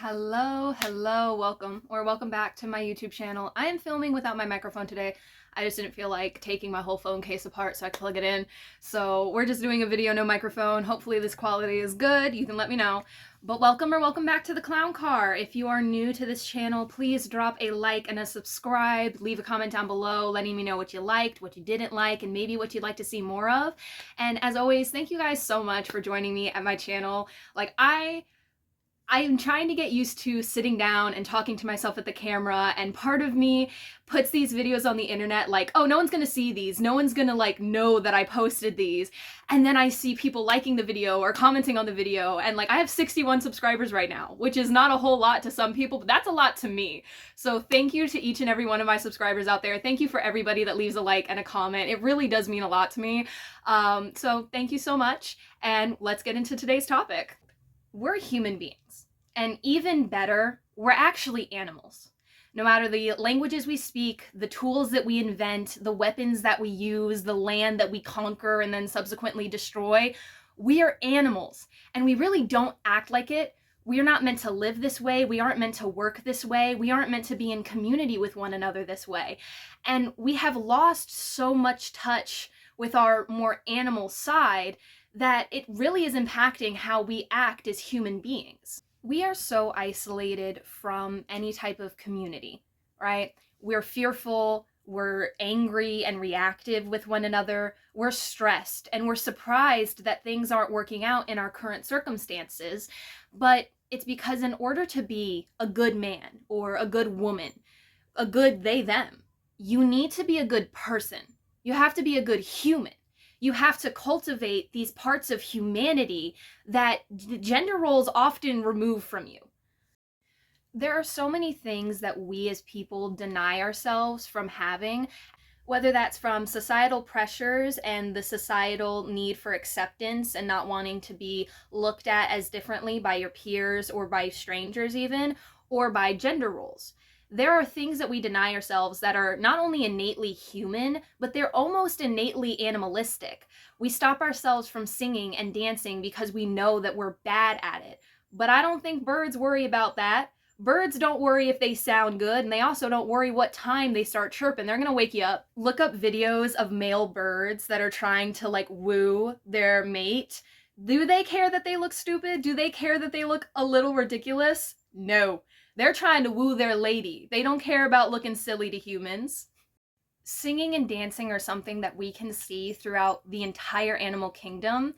Hello, welcome back to my YouTube channel. I am filming without my microphone today. I just didn't feel like taking my whole phone case apart so I could plug it in. So we're just doing a video, no microphone. Hopefully this quality is good. You can let me know. But welcome back to the Clown Car. If you are new to this channel, please drop a like and a subscribe. Leave a comment down below letting me know what you liked, what you didn't like, and maybe what you'd like to see more of. And as always, thank you guys so much for joining me at my channel. I am trying to get used to sitting down and talking to myself at the camera, and part of me puts these videos on the internet like, oh, no one's gonna see these, no one's gonna like know that I posted these, and then I see people liking the video or commenting on the video, and like I have 61 subscribers right now, which is not a whole lot to some people, but that's a lot to me. So thank you to each and every one of my subscribers out there. Thank you for everybody that leaves a like and a comment. It really does mean a lot to me. So thank you so much, and let's get into today's topic. We're human beings, and even better, we're actually animals. No matter the languages we speak, the tools that we invent, the weapons that we use, the land that we conquer and then subsequently destroy, we are animals, and we really don't act like it. We are not meant to live this way. We aren't meant to work this way. We aren't meant to be in community with one another this way. And we have lost so much touch with our more animal side that it really is impacting how we act as human beings. We are so isolated from any type of community, right? We're fearful, we're angry and reactive with one another, we're stressed, and we're surprised that things aren't working out in our current circumstances. But it's because in order to be a good man or a good woman, a good they, them, you need to be a good person. You have to be a good human. You have to cultivate these parts of humanity that gender roles often remove from you. There are so many things that we as people deny ourselves from having, whether that's from societal pressures and the societal need for acceptance and not wanting to be looked at as differently by your peers or by strangers even, or by gender roles. There are things that we deny ourselves that are not only innately human, but they're almost innately animalistic. We stop ourselves from singing and dancing because we know that we're bad at it. But I don't think birds worry about that. Birds don't worry if they sound good, and they also don't worry what time they start chirping. They're gonna wake you up. Look up videos of male birds that are trying to like woo their mate. Do they care that they look stupid? Do they care that they look a little ridiculous? No. They're trying to woo their lady. They don't care about looking silly to humans. Singing and dancing are something that we can see throughout the entire animal kingdom,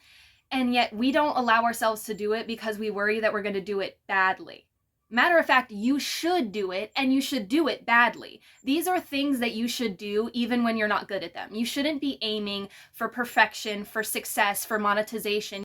and yet we don't allow ourselves to do it because we worry that we're going to do it badly. Matter of fact, you should do it, and you should do it badly. These are things that you should do even when you're not good at them. You shouldn't be aiming for perfection, for success, for monetization.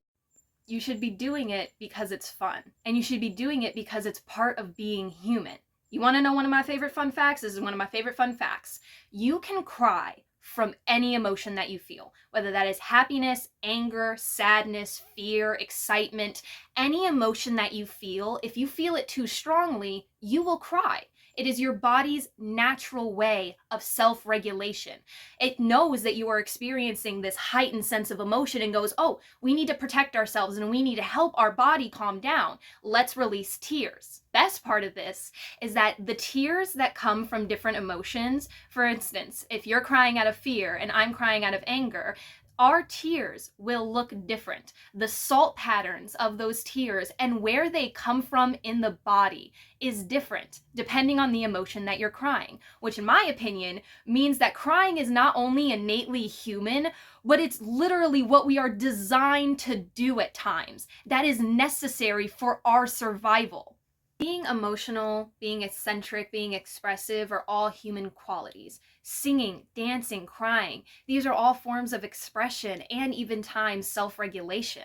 You should be doing it because it's fun, and you should be doing it because it's part of being human. You want to know one of my favorite fun facts? This is one of my favorite fun facts. You can cry from any emotion that you feel, whether that is happiness, anger, sadness, fear, excitement, any emotion that you feel. If you feel it too strongly, you will cry. It is your body's natural way of self-regulation. It knows that you are experiencing this heightened sense of emotion and goes, oh, we need to protect ourselves and we need to help our body calm down. Let's release tears. Best part of this is that the tears that come from different emotions, for instance, if you're crying out of fear and I'm crying out of anger, our tears will look different. The salt patterns of those tears and where they come from in the body is different depending on the emotion that you're crying, which in my opinion means that crying is not only innately human, but it's literally what we are designed to do at times. That is necessary for our survival. Being emotional, being eccentric, being expressive are all human qualities. Singing, dancing, crying, these are all forms of expression and even times self-regulation.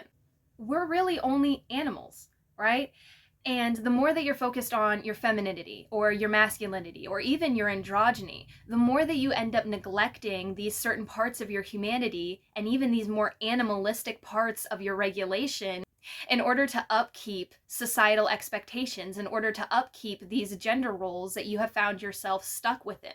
We're really only animals, right? And the more that you're focused on your femininity or your masculinity or even your androgyny, the more that you end up neglecting these certain parts of your humanity and even these more animalistic parts of your regulation in order to upkeep societal expectations, in order to upkeep these gender roles that you have found yourself stuck within.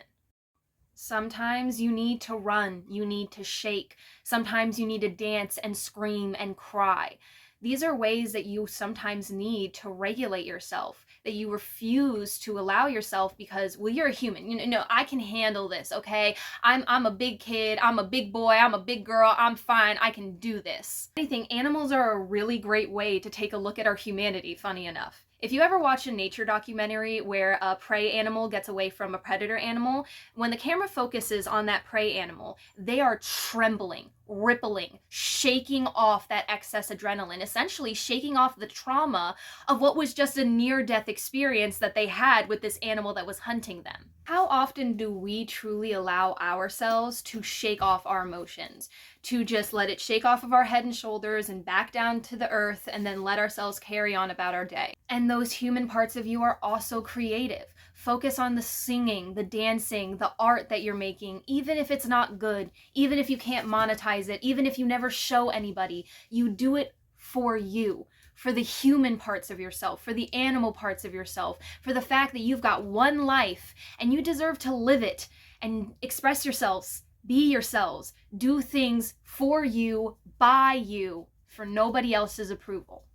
Sometimes you need to run, you need to shake, sometimes you need to dance and scream and cry. These are ways that you sometimes need to regulate yourself, that you refuse to allow yourself because, well, you're a human. No, I can handle this, okay? I'm a big kid, I'm a big boy, I'm a big girl, I'm fine, I can do this. I think animals are a really great way to take a look at our humanity, funny enough. If you ever watch a nature documentary where a prey animal gets away from a predator animal, when the camera focuses on that prey animal, they are trembling, rippling, shaking off that excess adrenaline, essentially shaking off the trauma of what was just a near-death experience that they had with this animal that was hunting them. How often do we truly allow ourselves to shake off our emotions, to just let it shake off of our head and shoulders and back down to the earth, and then let ourselves carry on about our day? And those human parts of you are also creative. Focus on the singing, the dancing, the art that you're making, even if it's not good, even if you can't monetize it, even if you never show anybody. You do it for you, for the human parts of yourself, for the animal parts of yourself, for the fact that you've got one life and you deserve to live it and express yourselves, be yourselves, do things for you, by you, for nobody else's approval.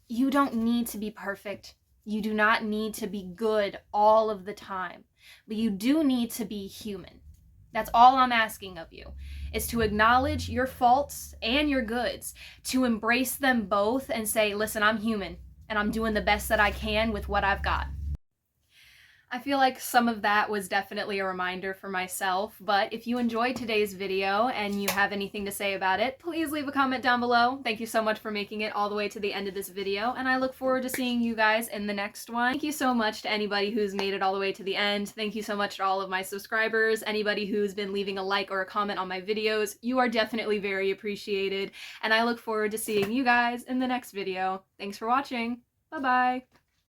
You don't need to be perfect. You do not need to be good all of the time, but you do need to be human. That's all I'm asking of you, is to acknowledge your faults and your goods, to embrace them both and say, listen, I'm human and I'm doing the best that I can with what I've got. I feel like some of that was definitely a reminder for myself, but if you enjoyed today's video and you have anything to say about it, please leave a comment down below. Thank you so much for making it all the way to the end of this video, and I look forward to seeing you guys in the next one. Thank you so much to anybody who's made it all the way to the end. Thank you so much to all of my subscribers, anybody who's been leaving a like or a comment on my videos. You are definitely very appreciated, and I look forward to seeing you guys in the next video. Thanks for watching. Bye-bye.